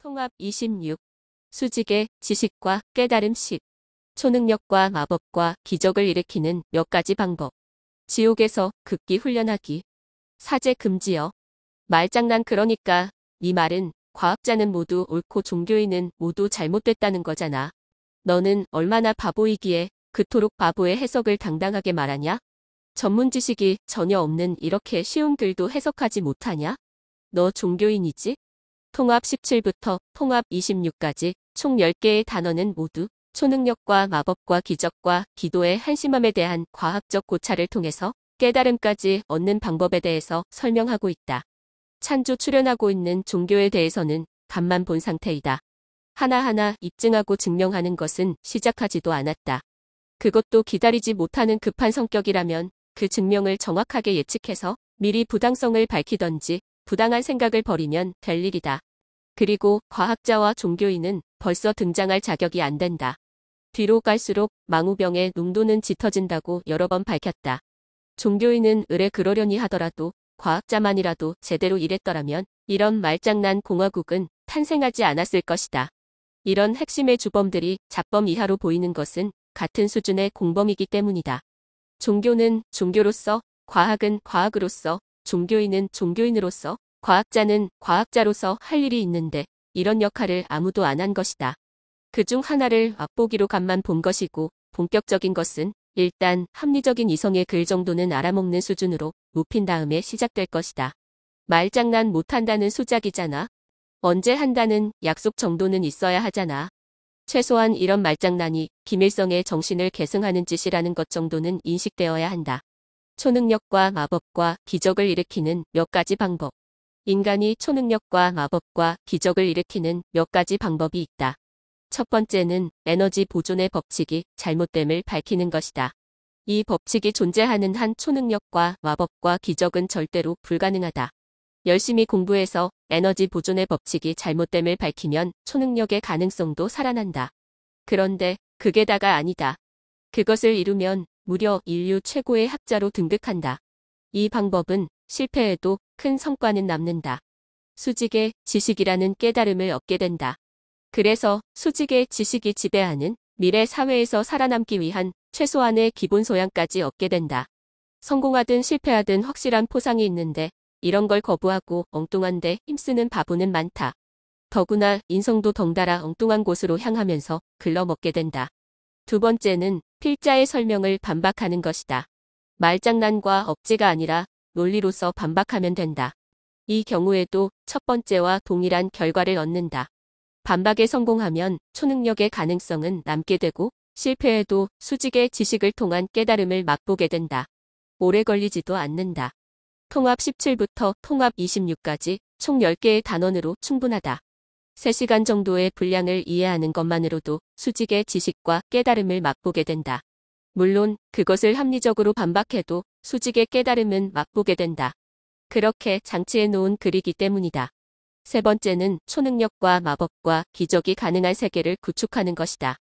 통합 26. 수직의 지식과 깨달음식. 초능력과 마법과 기적을 일으키는 몇 가지 방법. 지옥에서 극기 훈련하기. 사제 금지어. 말장난 그러니까 네 말은 과학자는 모두 옳고 종교인은 모두 잘못됐다는 거잖아. 너는 얼마나 바보이기에 그토록 바보의 해석을 당당하게 말하냐? 전문 지식이 전혀 없는 이렇게 쉬운 글도 해석하지 못하냐? 너 종교인이지? 통합 17부터 통합 26까지 총 10개의 단어는 모두 초능력과 마법과 기적과 기도의 한심함에 대한 과학적 고찰을 통해서 깨달음까지 얻는 방법에 대해서 설명하고 있다. 찬조 출연하고 있는 종교에 대해서는 간만 본 상태이다. 하나하나 입증하고 증명하는 것은 시작하지도 않았다. 그것도 기다리지 못하는 급한 성격이라면 그 증명을 정확하게 예측해서 미리 부당성을 밝히던지 부당한 생각을 버리면 될 일이다. 그리고 과학자와 종교인은 벌써 등장할 자격이 안 된다. 뒤로 갈수록 망우병의 농도는 짙어진다고 여러 번 밝혔다. 종교인은 의뢰 그러려니 하더라도 과학자만이라도 제대로 일했더라면 이런 말장난 공화국은 탄생하지 않았을 것이다. 이런 핵심의 주범들이 잡범 이하로 보이는 것은 같은 수준의 공범이기 때문이다. 종교는 종교로서, 과학은 과학으로서, 종교인은 종교인으로서, 과학자는 과학자로서 할 일이 있는데 이런 역할을 아무도 안 한 것이다. 그중 하나를 맛보기로 간만 본 것이고 본격적인 것은 일단 합리적인 이성의 글 정도는 알아먹는 수준으로 높인 다음에 시작될 것이다. 말장난 못한다는 수작이잖아. 언제 한다는 약속 정도는 있어야 하잖아. 최소한 이런 말장난이 김일성의 정신을 계승하는 짓이라는 것 정도는 인식되어야 한다. 초능력과 마법과 기적을 일으키는 몇 가지 방법. 인간이 초능력과 마법과 기적을 일으키는 몇 가지 방법이 있다. 첫 번째는 에너지 보존의 법칙이 잘못됨을 밝히는 것이다. 이 법칙이 존재하는 한 초능력과 마법과 기적은 절대로 불가능하다. 열심히 공부해서 에너지 보존의 법칙이 잘못됨을 밝히면 초능력의 가능성도 살아난다. 그런데 그게 다가 아니다. 그것을 이루면 무려 인류 최고의 학자로 등극한다. 이 방법은 실패해도 큰 성과는 남는다. 수직의 지식이라는 깨달음을 얻게 된다. 그래서 수직의 지식이 지배하는 미래 사회에서 살아남기 위한 최소한의 기본 소양까지 얻게 된다. 성공하든 실패하든 확실한 포상이 있는데 이런 걸 거부하고 엉뚱한데 힘쓰는 바보는 많다. 더구나 인성도 덩달아 엉뚱한 곳으로 향하면서 글러먹게 된다. 두 번째는 필자의 설명을 반박하는 것이다. 말장난과 억지가 아니라 논리로서 반박하면 된다. 이 경우에도 첫 번째와 동일한 결과를 얻는다. 반박에 성공하면 초능력의 가능성은 남게 되고 실패해도 수직의 지식을 통한 깨달음을 맛보게 된다. 오래 걸리지도 않는다. 통합 17부터 통합 26까지 총 10개의 단원으로 충분하다. 3시간 정도의 분량을 이해하는 것만으로도 수직의 지식과 깨달음을 맛보게 된다. 물론 그것을 합리적으로 반박해도 수직의 깨달음은 맛보게 된다. 그렇게 장치해 놓은 글이기 때문이다. 세 번째는 초능력과 마법과 기적이 가능한 세계를 구축하는 것이다.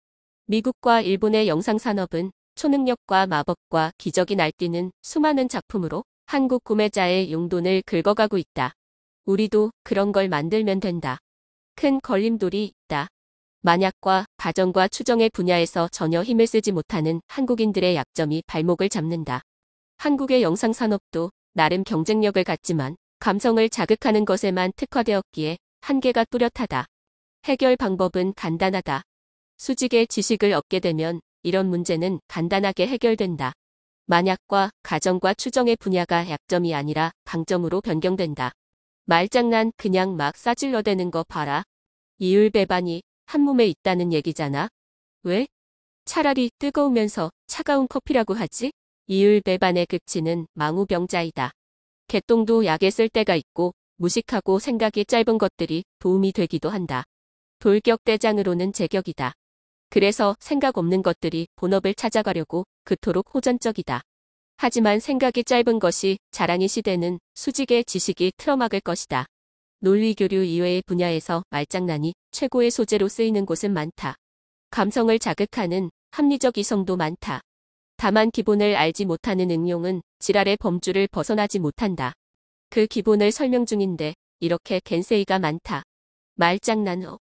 미국과 일본의 영상산업은 초능력과 마법과 기적이 날뛰는 수많은 작품으로 한국 구매자의 용돈을 긁어가고 있다. 우리도 그런 걸 만들면 된다. 큰 걸림돌이 있다. 만약과 가정과 추정의 분야에서 전혀 힘을 쓰지 못하는 한국인들의 약점이 발목을 잡는다. 한국의 영상산업도 나름 경쟁력을 갖지만 감성을 자극하는 것에만 특화되었기에 한계가 뚜렷하다. 해결 방법은 간단하다. 수직의 지식을 얻게 되면 이런 문제는 간단하게 해결된다. 만약과 가정과 추정의 분야가 약점이 아니라 강점으로 변경된다. 말장난 그냥 막 싸질러대는 거 봐라. 이율배반이 한 몸에 있다는 얘기잖아. 왜? 차라리 뜨거우면서 차가운 커피라고 하지? 이율배반의 극치는 망우병자이다. 개똥도 약에 쓸 때가 있고 무식하고 생각이 짧은 것들이 도움이 되기도 한다. 돌격대장으로는 제격이다. 그래서 생각 없는 것들이 본업을 찾아가려고 그토록 호전적이다. 하지만 생각이 짧은 것이 자랑의 시대는 수직의 지식이 틀어막을 것이다. 논리교류 이외의 분야에서 말장난이 최고의 소재로 쓰이는 곳은 많다. 감성을 자극하는 합리적 이성도 많다. 다만 기본을 알지 못하는 응용은 지랄의 범주를 벗어나지 못한다. 그 기본을 설명 중인데 이렇게 겐세이가 많다. 말장난어.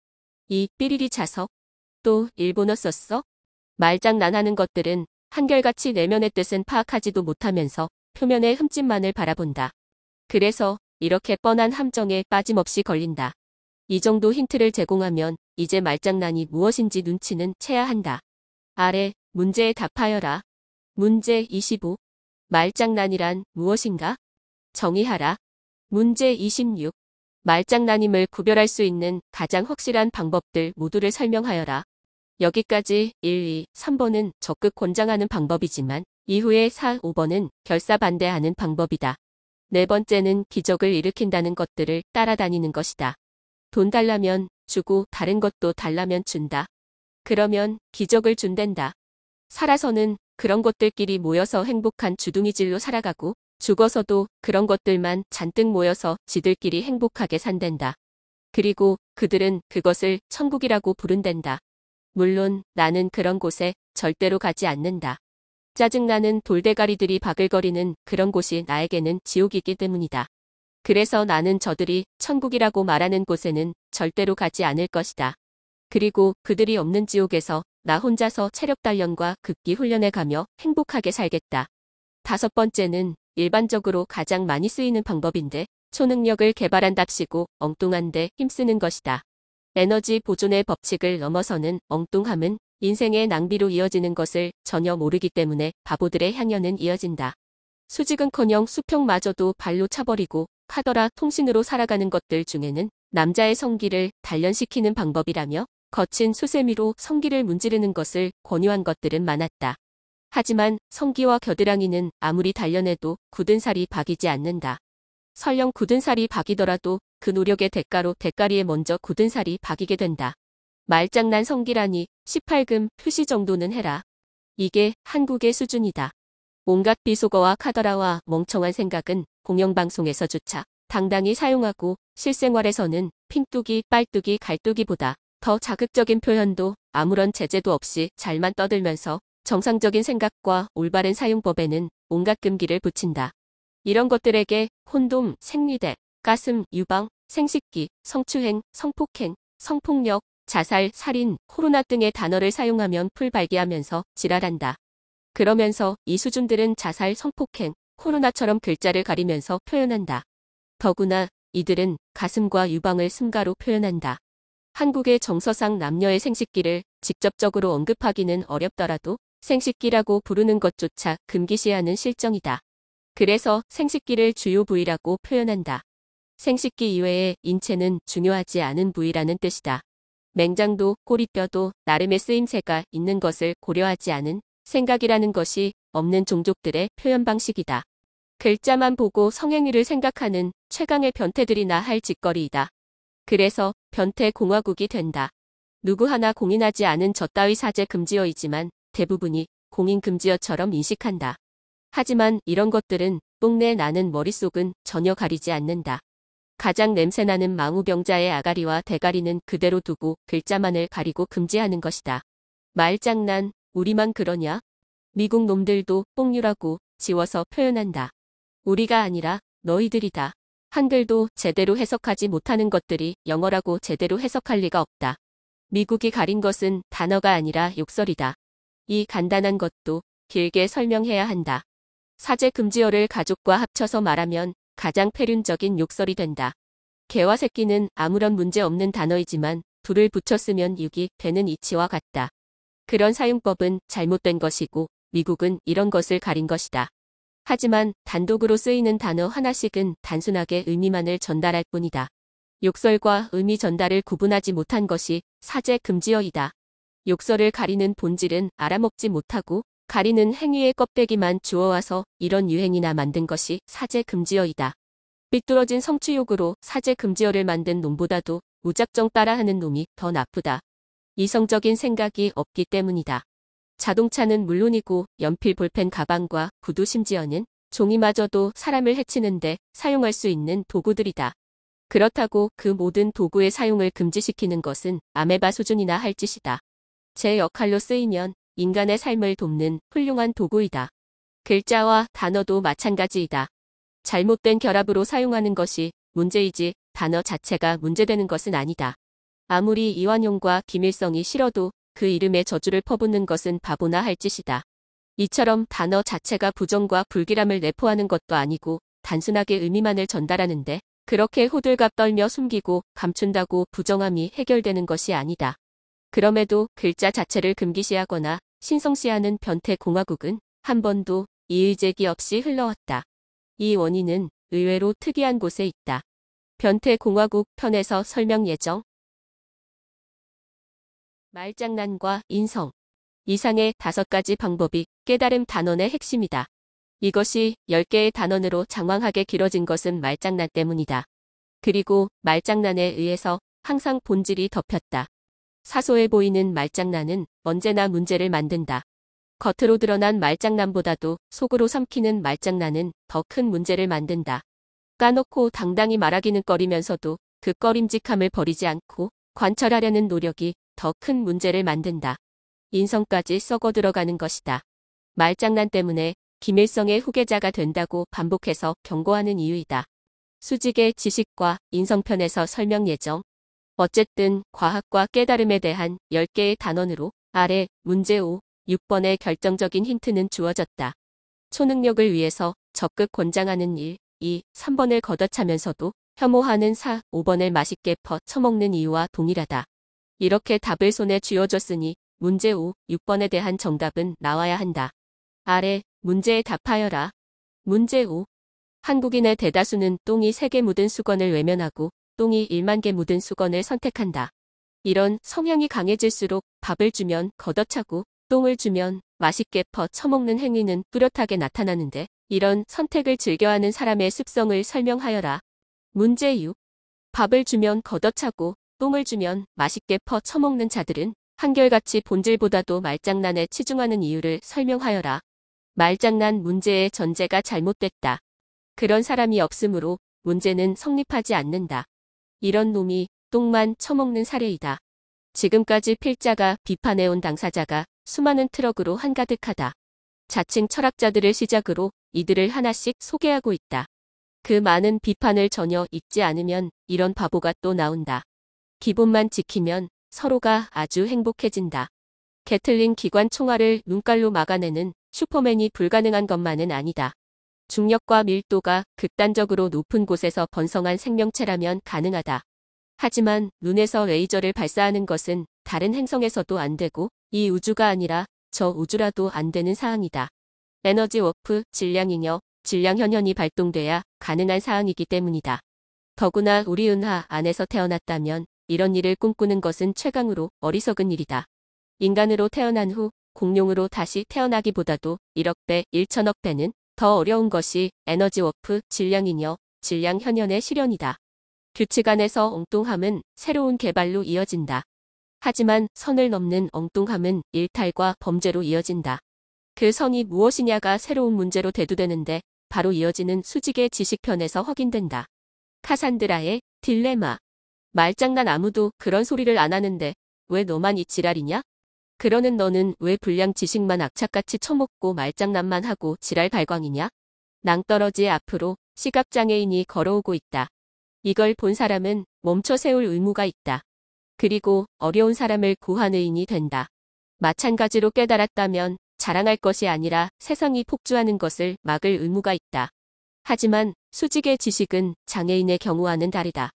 이 삐리리 자석. 또 일본어 썼어? 말장난하는 것들은 한결같이 내면의 뜻은 파악하지도 못하면서 표면의 흠집만을 바라본다. 그래서 이렇게 뻔한 함정에 빠짐없이 걸린다. 이 정도 힌트를 제공하면 이제 말장난이 무엇인지 눈치는 채야 한다. 아래 문제에 답하여라. 문제 25. 말장난이란 무엇인가? 정의하라. 문제 26. 말장난임을 구별할 수 있는 가장 확실한 방법들 모두를 설명하여라. 여기까지 1, 2, 3번은 적극 권장하는 방법이지만 이후에 4, 5번은 결사반대하는 방법이다. 네 번째는 기적을 일으킨다는 것들을 따라다니는 것이다. 돈 달라면 주고 다른 것도 달라면 준다. 그러면 기적을 준댄다. 살아서는 그런 것들끼리 모여서 행복한 주둥이질로 살아가고 죽어서도 그런 것들만 잔뜩 모여서 지들끼리 행복하게 산댄다. 그리고 그들은 그것을 천국이라고 부른댄다. 물론 나는 그런 곳에 절대로 가지 않는다. 짜증나는 돌대가리들이 바글거리는 그런 곳이 나에게는 지옥이기 때문이다. 그래서 나는 저들이 천국이라고 말하는 곳에는 절대로 가지 않을 것이다. 그리고 그들이 없는 지옥에서 나 혼자서 체력 단련과 극기 훈련해 가며 행복하게 살겠다. 다섯 번째는 일반적으로 가장 많이 쓰이는 방법인데 초능력을 개발한답시고 엉뚱한데 힘쓰는 것이다. 에너지 보존의 법칙을 넘어서는 엉뚱함은 인생의 낭비로 이어지는 것을 전혀 모르기 때문에 바보들의 향연은 이어진다. 수직은커녕 수평마저도 발로 차버리고 카더라 통신으로 살아가는 것들 중에는 남자의 성기를 단련시키는 방법이라며 거친 수세미로 성기를 문지르는 것을 권유한 것들은 많았다. 하지만 성기와 겨드랑이는 아무리 단련해도 굳은 살이 박이지 않는다. 설령 굳은 살이 박이더라도 그 노력의 대가로 대가리에 먼저 굳은 살이 박이게 된다. 말장난 성기라니 18금 표시 정도는 해라. 이게 한국의 수준이다. 온갖 비속어와 카더라와 멍청한 생각은 공영방송에서조차 당당히 사용하고 실생활에서는 핑뚜기, 빨뚜기, 갈뚜기보다 더 자극적인 표현도 아무런 제재도 없이 잘만 떠들면서 정상적인 생각과 올바른 사용법에는 온갖 금기를 붙인다. 이런 것들에게 콘돔, 생리대, 가슴, 유방, 생식기, 성추행, 성폭행, 성폭력, 자살, 살인, 코로나 등의 단어를 사용하면 풀발기하면서 지랄한다. 그러면서 이 수준들은 자살, 성폭행, 코로나처럼 글자를 가리면서 표현한다. 더구나 이들은 가슴과 유방을 승가로 표현한다. 한국의 정서상 남녀의 생식기를 직접적으로 언급하기는 어렵더라도 생식기라고 부르는 것조차 금기시하는 실정이다. 그래서 생식기를 주요 부위라고 표현한다. 생식기 이외에 인체는 중요하지 않은 부위라는 뜻이다. 맹장도 꼬리뼈도 나름의 쓰임새가 있는 것을 고려하지 않은 생각이라는 것이 없는 종족들의 표현 방식이다. 글자만 보고 성행위를 생각하는 최강의 변태들이나 할 짓거리이다. 그래서 변태 공화국이 된다. 누구 하나 공인하지 않은 저 따위 사제 금지어이지만 대부분이 공인 금지어처럼 인식한다. 하지만 이런 것들은 똥내 나는 머릿속은 전혀 가리지 않는다. 가장 냄새나는 망우병자의 아가리와 대가리는 그대로 두고 글자만을 가리고 금지하는 것이다. 말장난, 우리만 그러냐? 미국 놈들도 뽕유라고 지워서 표현한다. 우리가 아니라 너희들이다. 한글도 제대로 해석하지 못하는 것들이 영어라고 제대로 해석할 리가 없다. 미국이 가린 것은 단어가 아니라 욕설이다. 이 간단한 것도 길게 설명해야 한다. 사제 금지어를 가족과 합쳐서 말하면 가장 폐륜적인 욕설이 된다. 개와 새끼는 아무런 문제 없는 단어이지만 둘을 붙여 쓰면 육이 되는 이치와 같다. 그런 사용법은 잘못된 것이고 미국은 이런 것을 가린 것이다. 하지만 단독으로 쓰이는 단어 하나씩은 단순하게 의미만을 전달할 뿐이다. 욕설과 의미 전달을 구분하지 못한 것이 사제 금지어이다. 욕설을 가리는 본질은 알아먹지 못하고 가리는 행위의 껍데기만 주워와서 이런 유행이나 만든 것이 사제 금지어이다. 삐뚤어진 성취욕으로 사제 금지어를 만든 놈보다도 무작정 따라하는 놈이 더 나쁘다. 이성적인 생각이 없기 때문이다. 자동차는 물론이고 연필, 볼펜, 가방과 구두, 심지어는 종이마저도 사람을 해치는데 사용할 수 있는 도구들이다. 그렇다고 그 모든 도구의 사용을 금지시키는 것은 아메바 수준이나 할 짓이다. 제 역할로 쓰이면 인간의 삶을 돕는 훌륭한 도구이다. 글자와 단어도 마찬가지이다. 잘못된 결합으로 사용하는 것이 문제이지 단어 자체가 문제되는 것은 아니다. 아무리 이완용과 김일성이 싫어도 그 이름에 저주를 퍼붓는 것은 바보나 할 짓이다. 이처럼 단어 자체가 부정과 불길함을 내포하는 것도 아니고 단순하게 의미만을 전달하는데 그렇게 호들갑 떨며 숨기고 감춘다고 부정함이 해결되는 것이 아니다. 그럼에도 글자 자체를 금기시하거나 신성시하는 변태공화국은 한 번도 이의제기 없이 흘러왔다. 이 원인은 의외로 특이한 곳에 있다. 변태공화국 편에서 설명 예정. 말장난과 인성. 이상의 5가지 방법이 깨달음 단원의 핵심이다. 이것이 10개의 단원으로 장황하게 길어진 것은 말장난 때문이다. 그리고 말장난에 의해서 항상 본질이 덮였다. 사소해 보이는 말장난은 언제나 문제를 만든다. 겉으로 드러난 말장난보다도 속으로 삼키는 말장난은 더 큰 문제를 만든다. 까놓고 당당히 말하기는 꺼리면서도 그 꺼림직함을 버리지 않고 관철하려는 노력이 더 큰 문제를 만든다. 인성까지 썩어 들어가는 것이다. 말장난 때문에 김일성의 후계자가 된다고 반복해서 경고하는 이유이다. 수직의 지식과 인성편에서 설명 예정. 어쨌든 과학과 깨달음에 대한 10개의 단원으로 아래 문제 5, 6번의 결정적인 힌트는 주어졌다. 초능력을 위해서 적극 권장하는 1, 2, 3번을 걷어차면서도 혐오하는 4, 5번을 맛있게 퍼쳐먹는 이유와 동일하다. 이렇게 답을 손에 쥐어줬으니 문제 5, 6번에 대한 정답은 나와야 한다. 아래 문제에 답하여라. 문제 5. 한국인의 대다수는 똥이 3개 묻은 수건을 외면하고 똥이 1만 개 묻은 수건을 선택한다. 이런 성향이 강해질수록 밥을 주면 걷어차고 똥을 주면 맛있게 퍼쳐먹는 행위는 뚜렷하게 나타나는데 이런 선택을 즐겨하는 사람의 습성을 설명하여라. 문제 6. 밥을 주면 걷어차고 똥을 주면 맛있게 퍼쳐먹는 자들은 한결같이 본질보다도 말장난에 치중하는 이유를 설명하여라. 말장난 문제의 전제가 잘못됐다. 그런 사람이 없으므로 문제는 성립하지 않는다. 이런 놈이 똥만 처먹는 사례이다. 지금까지 필자가 비판해온 당사자가 수많은 트럭으로 한가득하다. 자칭 철학자들을 시작으로 이들을 하나씩 소개하고 있다. 그 많은 비판을 전혀 읽지 않으면 이런 바보가 또 나온다. 기본만 지키면 서로가 아주 행복해진다. 게틀링 기관 총알을 눈깔로 막아내는 슈퍼맨이 불가능한 것만은 아니다. 중력과 밀도가 극단적으로 높은 곳에서 번성한 생명체라면 가능하다. 하지만 눈에서 레이저를 발사하는 것은 다른 행성에서도 안 되고 이 우주가 아니라 저 우주라도 안 되는 사항이다. 에너지 워프, 질량잉여, 질량현현이 발동돼야 가능한 사항이기 때문이다. 더구나 우리 은하 안에서 태어났다면 이런 일을 꿈꾸는 것은 최강으로 어리석은 일이다. 인간으로 태어난 후 공룡으로 다시 태어나기보다도 1억 배, 1천억 배는 더 어려운 것이 에너지 워프, 질량잉여, 질량현현의 실현이다. 규칙 안에서 엉뚱함은 새로운 개발로 이어진다. 하지만 선을 넘는 엉뚱함은 일탈과 범죄로 이어진다. 그 선이 무엇이냐가 새로운 문제로 대두되는데 바로 이어지는 수직의 지식편에서 확인된다. 카산드라의 딜레마. 말장난 아무도 그런 소리를 안 하는데 왜 너만 이 지랄이냐? 그러는 너는 왜 불량 지식만 악착같이 처먹고 말장난만 하고 지랄 발광이냐? 낭떠러지 앞으로 시각장애인이 걸어오고 있다. 이걸 본 사람은 멈춰 세울 의무가 있다. 그리고 어려운 사람을 구한 의인이 된다. 마찬가지로 깨달았다면 자랑할 것이 아니라 세상이 폭주하는 것을 막을 의무가 있다. 하지만 수직의 지식은 장애인의 경우와는 다르다.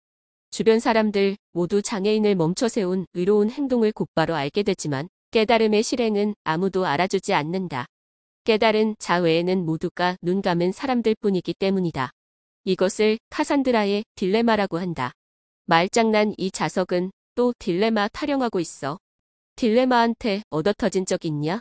주변 사람들 모두 장애인을 멈춰 세운 의로운 행동을 곧바로 알게 되지만 깨달음의 실행은 아무도 알아주지 않는다. 깨달은 자 외에는 모두가 눈 감은 사람들 뿐이기 때문이다. 이것을 카산드라의 딜레마라고 한다. 말장난 이 자석은 또 딜레마 타령하고 있어. 딜레마한테 얻어터진 적 있냐?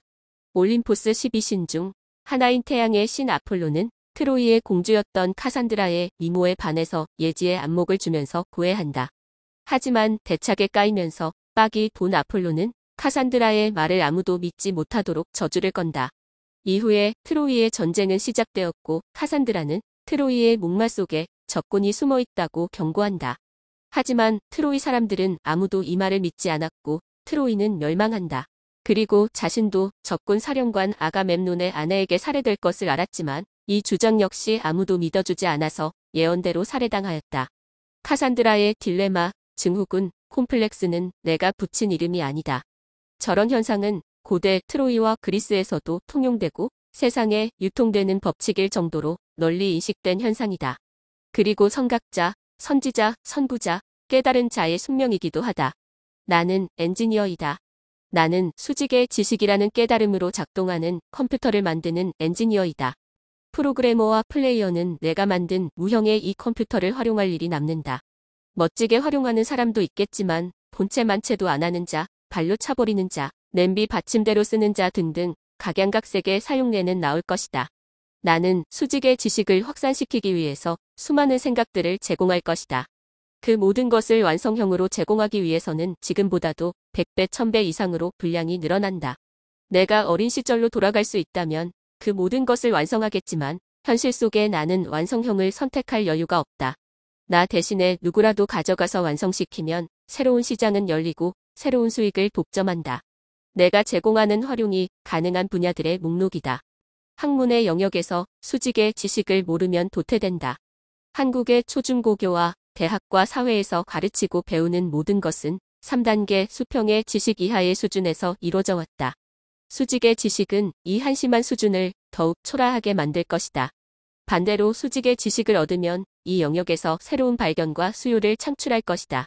올림포스 12신 중 하나인 태양의 신 아폴로는 트로이의 공주였던 카산드라의 미모에 반해서 예지의 안목을 주면서 구애한다. 하지만 대차게 까이면서 빡이 돈 아폴로는 카산드라의 말을 아무도 믿지 못하도록 저주를 건다. 이후에 트로이의 전쟁은 시작되었고 카산드라는 트로이의 목마 속에 적군이 숨어 있다고 경고한다. 하지만 트로이 사람들은 아무도 이 말을 믿지 않았고 트로이는 멸망한다. 그리고 자신도 적군 사령관 아가멤논의 아내에게 살해될 것을 알았지만 이 주장 역시 아무도 믿어주지 않아서 예언대로 살해당하였다. 카산드라의 딜레마, 증후군, 콤플렉스는 내가 붙인 이름이 아니다. 저런 현상은 고대 트로이와 그리스에서도 통용되고 세상에 유통되는 법칙일 정도로 널리 인식된 현상이다. 그리고 선각자, 선지자, 선구자, 깨달은 자의 숙명이기도 하다. 나는 엔지니어이다. 나는 수직의 지식이라는 깨달음으로 작동하는 컴퓨터를 만드는 엔지니어이다. 프로그래머와 플레이어는 내가 만든 무형의 이 컴퓨터를 활용할 일이 남는다. 멋지게 활용하는 사람도 있겠지만 본체 만체도 안 하는 자, 발로 차버리는 자, 냄비 받침대로 쓰는 자 등등 각양각색의 사용례는 나올 것이다. 나는 수직의 지식을 확산시키기 위해서 수많은 생각들을 제공할 것이다. 그 모든 것을 완성형으로 제공하기 위해서는 지금보다도 100배, 1000배 이상으로 분량이 늘어난다. 내가 어린 시절로 돌아갈 수 있다면 그 모든 것을 완성하겠지만 현실 속에 나는 완성형을 선택할 여유가 없다. 나 대신에 누구라도 가져가서 완성시키면 새로운 시장은 열리고 새로운 수익을 독점한다. 내가 제공하는 활용이 가능한 분야들의 목록이다. 학문의 영역에서 수직의 지식을 모르면 도태된다. 한국의 초중고교와 대학과 사회에서 가르치고 배우는 모든 것은 3단계 수평의 지식 이하의 수준에서 이루어져 왔다. 수직의 지식은 이 한심한 수준을 더욱 초라하게 만들 것이다. 반대로 수직의 지식을 얻으면 이 영역에서 새로운 발견과 수요를 창출할 것이다.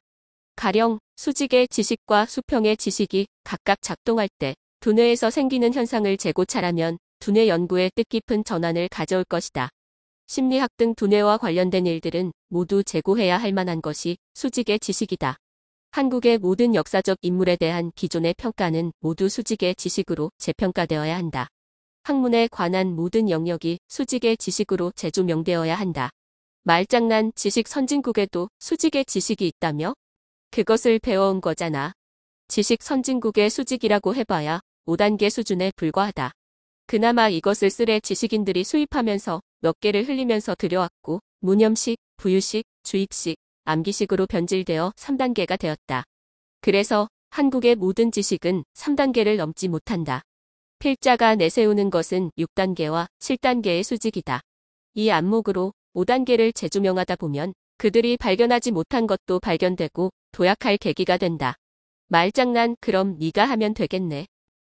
가령 수직의 지식과 수평의 지식이 각각 작동할 때 두뇌에서 생기는 현상을 재고 찰하면 두뇌 연구에 뜻깊은 전환을 가져올 것이다. 심리학 등 두뇌와 관련된 일들은 모두 재고해야 할 만한 것이 수직의 지식이다. 한국의 모든 역사적 인물에 대한 기존의 평가는 모두 수직의 지식으로 재평가되어야 한다. 학문에 관한 모든 영역이 수직의 지식으로 재조명되어야 한다. 말장난 지식 선진국에도 수직의 지식이 있다며? 그것을 배워온 거잖아. 지식 선진국의 수직이라고 해봐야 5단계 수준에 불과하다. 그나마 이것을 쓸에 지식인들이 수입하면서 몇 개를 흘리면서 들여왔고 무념식, 부유식, 주입식, 암기식으로 변질되어 3단계가 되었다. 그래서 한국의 모든 지식은 3단계를 넘지 못한다. 필자가 내세우는 것은 6단계와 7단계의 수직이다. 이 안목으로 5단계를 재조명하다 보면 그들이 발견하지 못한 것도 발견되고 도약할 계기가 된다. 말장난 그럼 네가 하면 되겠네.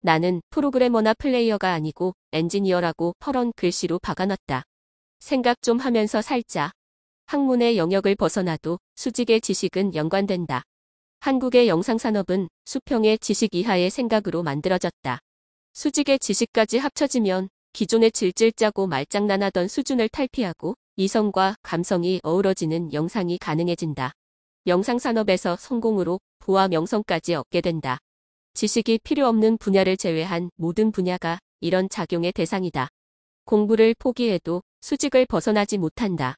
나는 프로그래머나 플레이어가 아니고 엔지니어라고 퍼런 글씨로 박아놨다. 생각 좀 하면서 살자. 학문의 영역을 벗어나도 수직의 지식은 연관된다. 한국의 영상산업은 수평의 지식 이하의 생각으로 만들어졌다. 수직의 지식까지 합쳐지면 기존의 질질 짜고 말장난하던 수준을 탈피하고 이성과 감성이 어우러지는 영상이 가능해진다. 영상산업에서 성공으로 부와 명성까지 얻게 된다. 지식이 필요 없는 분야를 제외한 모든 분야가 이런 작용의 대상이다. 공부를 포기해도 수직을 벗어나지 못한다.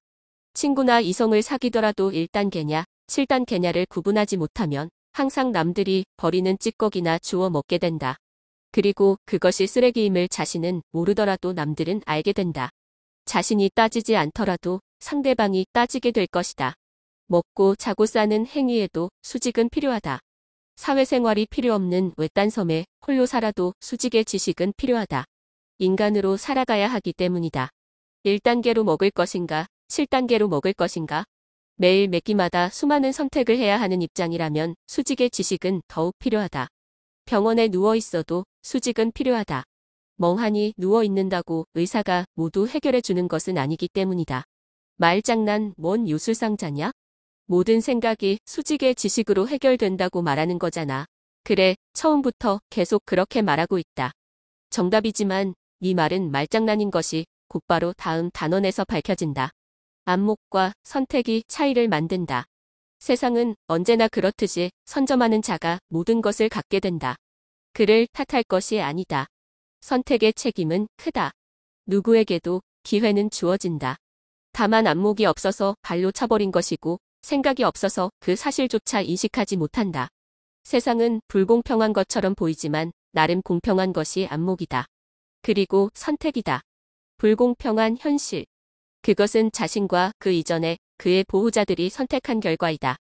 친구나 이성을 사귀더라도 1단계냐, 7단계냐를 구분하지 못하면 항상 남들이 버리는 찌꺼기나 주워 먹게 된다. 그리고 그것이 쓰레기임을 자신은 모르더라도 남들은 알게 된다. 자신이 따지지 않더라도 상대방이 따지게 될 것이다. 먹고 자고 싸는 행위에도 수직은 필요하다. 사회생활이 필요 없는 외딴 섬에 홀로 살아도 수직의 지식은 필요하다. 인간으로 살아가야 하기 때문이다. 1단계로 먹을 것인가, 7단계로 먹을 것인가? 매일 몇 끼마다 수많은 선택을 해야 하는 입장이라면 수직의 지식은 더욱 필요하다. 병원에 누워 있어도 수직은 필요하다. 멍하니 누워 있는다고 의사가 모두 해결해 주는 것은 아니기 때문이다. 말장난 뭔 요술상자냐? 모든 생각이 수직의 지식으로 해결된다고 말하는 거잖아. 그래, 처음부터 계속 그렇게 말하고 있다. 정답이지만 네 말은 말장난인 것이 곧바로 다음 단원에서 밝혀진다. 안목과 선택이 차이를 만든다. 세상은 언제나 그렇듯이 선점하는 자가 모든 것을 갖게 된다. 그를 탓할 것이 아니다. 선택의 책임은 크다. 누구에게도 기회는 주어진다. 다만 안목이 없어서 발로 차버린 것이고 생각이 없어서 그 사실조차 인식하지 못한다. 세상은 불공평한 것처럼 보이지만 나름 공평한 것이 안목이다. 그리고 선택이다. 불공평한 현실. 그것은 자신과 그 이전에 그의 보호자들이 선택한 결과이다.